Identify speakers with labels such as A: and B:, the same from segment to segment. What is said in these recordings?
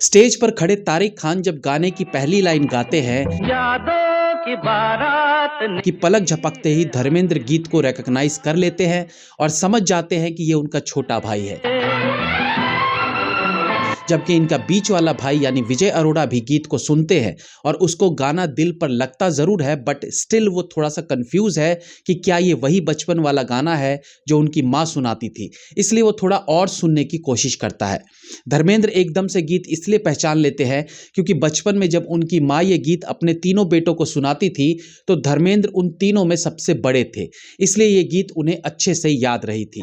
A: Stage पर खड़े तारिक खान जब गाने की पहली लाइन गाते हैं
B: यादों की बारात
A: कि पलक झपकते ही धर्मेंद्र गीत को रिकॉग्नाइज कर लेते हैं और समझ जाते हैं कि ये उनका छोटा भाई है, जबकि इनका बीच वाला भाई यानी विजय अरोड़ा भी गीत को सुनते हैं और उसको गाना दिल पर लगता जरूर है, बट स्टिल वो थोड़ा सा कंफ्यूज है कि क्या ये वही बचपन वाला गाना है जो उनकी माँ सुनाती थी, इसलिए वो थोड़ा और सुनने की कोशिश करता है। धर्मेंद्र एकदम से गीत इसलिए पहचान लेते हैं क्योंकि बचपन में जब उनकी माँ ये गीत अपने तीनों बेटों को सुनाती थी तो धर्मेंद्र उन तीनों में सबसे बड़े थे, इसलिए ये गीत उन्हें अच्छे से याद रही थी।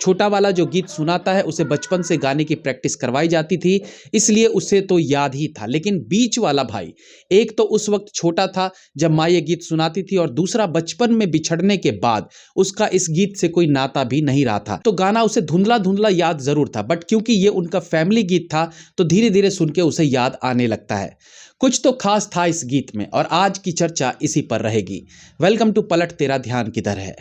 A: छोटा वाला जो गीत सुनाता है उसे बचपन से गाने की प्रैक्टिस करवाई जाती थी, इसलिए उसे तो याद ही था, लेकिन बीच वाला भाई एक तो उस वक्त छोटा था जब माँ ये गीत सुनाती थी और दूसरा बचपन में बिछड़ने के बाद उसका इस गीत से कोई नाता भी नहीं रहा था, तो गाना उसे धुंधला धुंधला याद जरूर था, बट क्योंकि ये उनका फैमिली गीत था तो धीरे धीरे सुन के उसे याद आने लगता है। कुछ तो खास था इस गीत में और आज की चर्चा इसी पर रहेगी। वेलकम टू पलट तेरा ध्यान किधर है।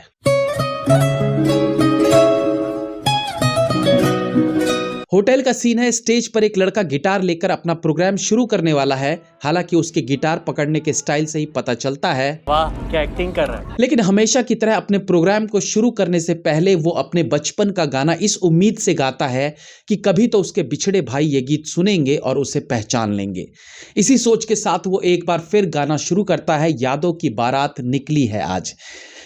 A: होटल का सीन है। स्टेज पर एक लड़का गिटार लेकर अपना प्रोग्राम शुरू करने वाला है। हालांकि उसके गिटार पकड़ने के स्टाइल से ही पता चलता है
B: वाह क्या एक्टिंग कर रहा है।
A: लेकिन हमेशा की तरह अपने प्रोग्राम को शुरू करने से पहले वो अपने बचपन का गाना इस उम्मीद से गाता है कि कभी तो उसके बिछड़े भाई ये गीत सुनेंगे और उसे पहचान लेंगे। इसी सोच के साथ वो एक बार फिर गाना शुरू करता है, यादों की बारात निकली है आज।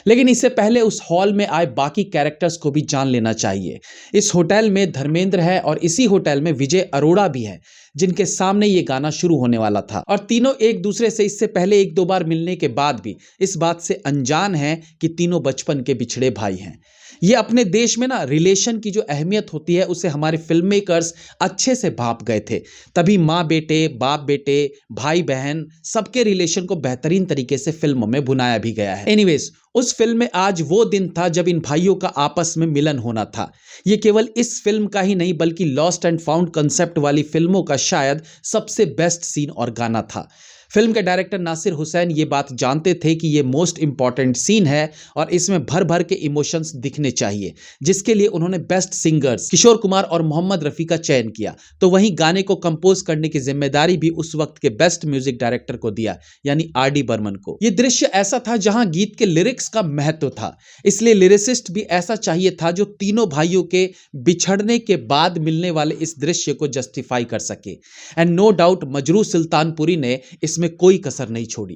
A: लेकिन इससे पहले उस हॉल में आए बाकी कैरेक्टर्स को भी जान लेना चाहिए। इस होटल में धर्मेंद्र है और इसी होटल में विजय अरोड़ा भी है, जिनके सामने ये गाना शुरू होने वाला था और तीनों एक दूसरे से इससे पहले एक दो बार मिलने के बाद भी इस बात से अनजान हैं कि तीनों बचपन के बिछड़े भाई हैं। ये अपने देश में ना रिलेशन की जो अहमियत होती है उसे हमारे फिल्म मेकर्स अच्छे से भाप गए थे, तभी माँ बेटे, बाप बेटे, भाई बहन सबके रिलेशन को बेहतरीन तरीके से फिल्मों में बुनाया भी गया है। एनीवेज, उस फिल्म में आज वो दिन था जब इन भाइयों का आपस में मिलन होना था। ये केवल इस फिल्म का ही नहीं बल्कि लॉस्ट एंड फाउंड कंसेप्ट वाली फिल्मों का शायद सबसे बेस्ट सीन और गाना था। फिल्म के डायरेक्टर नासिर हुसैन ये बात जानते थे कि ये मोस्ट इंपॉर्टेंट सीन है और इसमें भर भर के इमोशंस दिखने चाहिए, जिसके लिए उन्होंने बेस्ट सिंगर्स किशोर कुमार और मोहम्मद रफ़ी का चयन किया। तो वहीं गाने को कंपोज करने की जिम्मेदारी भी उस वक्त के बेस्ट म्यूजिक डायरेक्टर को दिया, यानी आर.डी. बर्मन को। ये दृश्य ऐसा था जहां गीत के लिरिक्स का महत्व था, इसलिए लिरिसिस्ट भी ऐसा चाहिए था जो तीनों भाइयों के बिछड़ने के बाद मिलने वाले इस दृश्य को जस्टिफाई कर सके। And no doubt Majrooh Sultanpuri ने इसमें कोई कसर नहीं छोड़ी।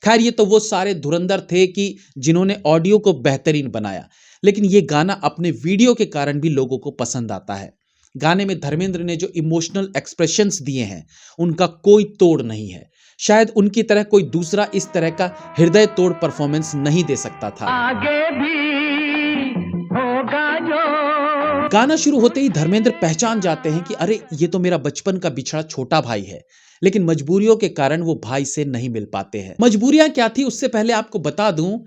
A: खैर, ये तो वो सारे धुरंधर थे कि जिन्होंने ऑडियो को बेहतरीन बनाया, लेकिन ये गाना अपने वीडियो के कारण भी लोगों को पसंद आता है। गाने में धर्मेंद्र ने जो इमोशनल एक्सप्रेशंस दिए हैं उनका कोई तोड़ नहीं है। शायद उनकी तरह कोई दूसरा इस तरह का हृदय तोड़ परफॉर्मेंस नहीं दे सकता था।
B: आगे भी होगा जो।
A: गाना शुरू होते ही धर्मेंद्र पहचान जाते हैं कि अरे ये तो मेरा बचपन का बिछड़ा छोटा भाई है, लेकिन मजबूरियों के कारण वो भाई से नहीं मिल पाते हैं। मजबूरियां क्या थी उससे पहले आपको बता दूं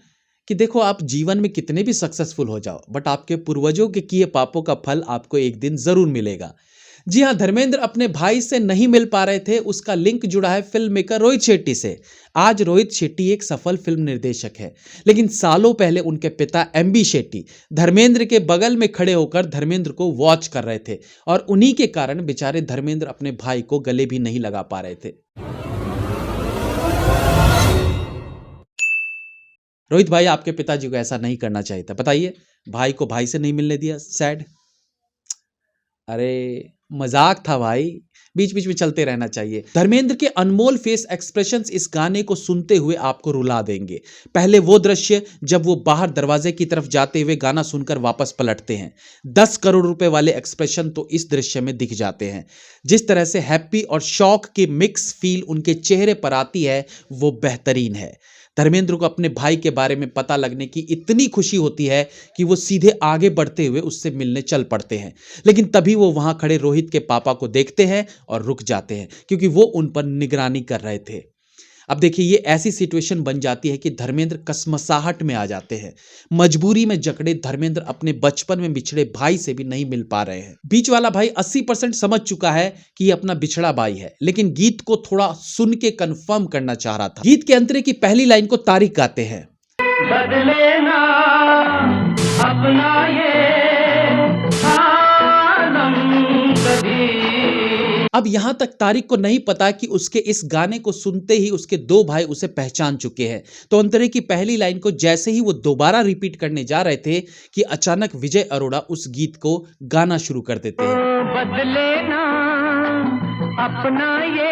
A: कि देखो, आप जीवन में कितने भी सक्सेसफुल हो जाओ बट आपके पूर्वजों के किए पापों का फल आपको एक दिन जरूर मिलेगा। जी हाँ, धर्मेंद्र अपने भाई से नहीं मिल पा रहे थे, उसका लिंक जुड़ा है फिल्म मेकर रोहित शेट्टी से। आज रोहित शेट्टी एक सफल फिल्म निर्देशक है, लेकिन सालों पहले उनके पिता एमबी शेट्टी धर्मेंद्र के बगल में खड़े होकर धर्मेंद्र को वॉच कर रहे थे और उन्हीं के कारण बेचारे धर्मेंद्र अपने भाई को गले भी नहीं लगा पा रहे थे। रोहित भाई, आपके पिताजी को ऐसा नहीं करना चाहिए था, बताइए। भाई को भाई से नहीं मिलने दिया, सैड। अरे मजाक था भाई, बीच बीच में चलते रहना चाहिए। धर्मेंद्र के अनमोल फेस एक्सप्रेशंस इस गाने को सुनते हुए आपको रुला देंगे। पहले वो दृश्य जब वो बाहर दरवाजे की तरफ जाते हुए गाना सुनकर वापस पलटते हैं, 10 करोड़ रुपए वाले एक्सप्रेशन तो इस दृश्य में दिख जाते हैं। जिस तरह से हैप्पी और शॉक की मिक्स फील उनके चेहरे पर आती है वो बेहतरीन है। धर्मेंद्र को अपने भाई के बारे में पता लगने की इतनी खुशी होती है कि वो सीधे आगे बढ़ते हुए उससे मिलने चल पड़ते हैं, लेकिन तभी वो वहां खड़े रोहित के पापा को देखते हैं और रुक जाते हैं क्योंकि वो उन पर निगरानी कर रहे थे। अब देखिए, ये ऐसी सिचुएशन बन जाती है कि धर्मेंद्र कसमसाहट में आ जाते हैं। मजबूरी में जकड़े धर्मेंद्र अपने बचपन में बिछड़े भाई से भी नहीं मिल पा रहे हैं। बीच वाला भाई 80% समझ चुका है कि ये अपना बिछड़ा भाई है, लेकिन गीत को थोड़ा सुन के कंफर्म करना चाह रहा था। गीत के अंतरे की पहली लाइन को तारिक गाते हैं,
B: बदले ना अपना ये आलम
A: अब यहां तक तारिक को नहीं पता कि उसके इस गाने को सुनते ही उसके दो भाई उसे पहचान चुके हैं। तो अंतरे की पहली लाइन को जैसे ही वो दोबारा रिपीट करने जा रहे थे कि अचानक विजय अरोड़ा उस गीत को गाना शुरू कर देते हैं।
B: बदले ना अपना ये।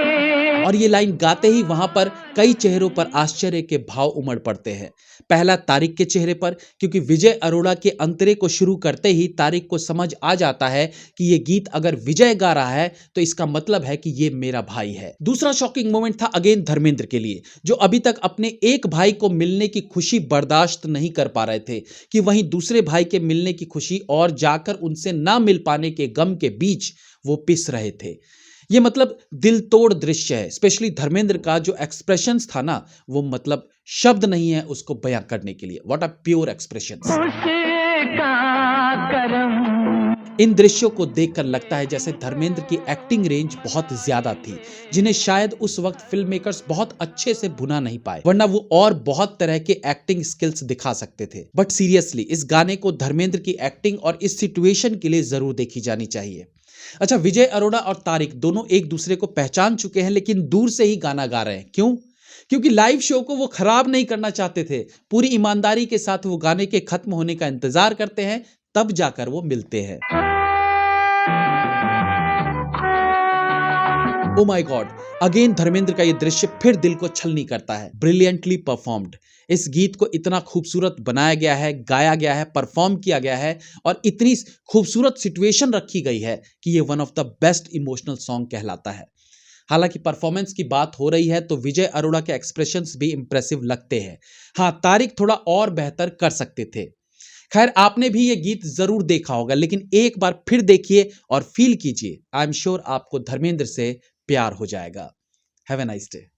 A: और ये लाइन गाते ही वहां पर कई चेहरों पर आश्चर्य के भाव उमड़ पड़ते हैं। पहला तारिक के चेहरे पर, क्योंकि विजय अरोड़ा के अंतरे को शुरू करते ही तारिक को समझ आ जाता है कि ये गीत अगर विजय गा रहा है तो इसका मतलब है कि ये मेरा भाई है। दूसरा शॉकिंग मोमेंट था अगेन धर्मेंद्र के लिए, जो अभी तक अपने एक भाई को मिलने की खुशी बर्दाश्त नहीं कर पा रहे थे कि वहीं दूसरे भाई के मिलने की खुशी और जाकर उनसे ना मिल पाने के गम के बीच वो पिस रहे थे। ये मतलब दिल तोड़ दृश्य है, स्पेशली धर्मेंद्र का जो एक्सप्रेशंस था ना, वो मतलब शब्द नहीं है उसको बयां करने के लिए। What a pure expressions. इन दृश्यों को देखकर लगता है जैसे धर्मेंद्र की एक्टिंग रेंज बहुत ज्यादा थी, जिन्हें शायद उस वक्त फिल्म मेकर्स बहुत अच्छे से भुना नहीं पाए, वरना वो और बहुत तरह के एक्टिंग स्किल्स दिखा सकते थे। बट सीरियसली इस गाने को धर्मेंद्र की एक्टिंग और इस सिचुएशन के लिए जरूर देखी जानी चाहिए। अच्छा, विजय अरोड़ा और तारिक दोनों एक दूसरे को पहचान चुके हैं, लेकिन दूर से ही गाना गा रहे हैं। क्यों? क्योंकि लाइव शो को वो खराब नहीं करना चाहते थे। पूरी ईमानदारी के साथ वो गाने के खत्म होने का इंतजार करते हैं, तब जाकर वो मिलते हैं। Oh my God, again Dharmendra का ये दृश्य फिर दिल को छलनी करता है। Brilliantly performed. इस गीत को इतना खूबसूरत बनाया गया है, गाया गया है, परफॉर्म किया गया है और इतनी खूबसूरत सिचुएशन रखी गई है कि ये one of the best emotional song कहलाता है। हालांकि परफॉर्मेंस की बात हो रही है तो विजय अरोड़ा के एक्सप्रेशंस भी इंप्रेसिव लगते हैं। हाँ, तारिक थोड़ा और बेहतर कर सकते थे। खैर, आपने भी ये गीत जरूर देखा होगा, लेकिन एक बार फिर देखिए और फील कीजिए। आई एम श्योर आपको धर्मेंद्र से प्यार हो जाएगा। Have a nice day.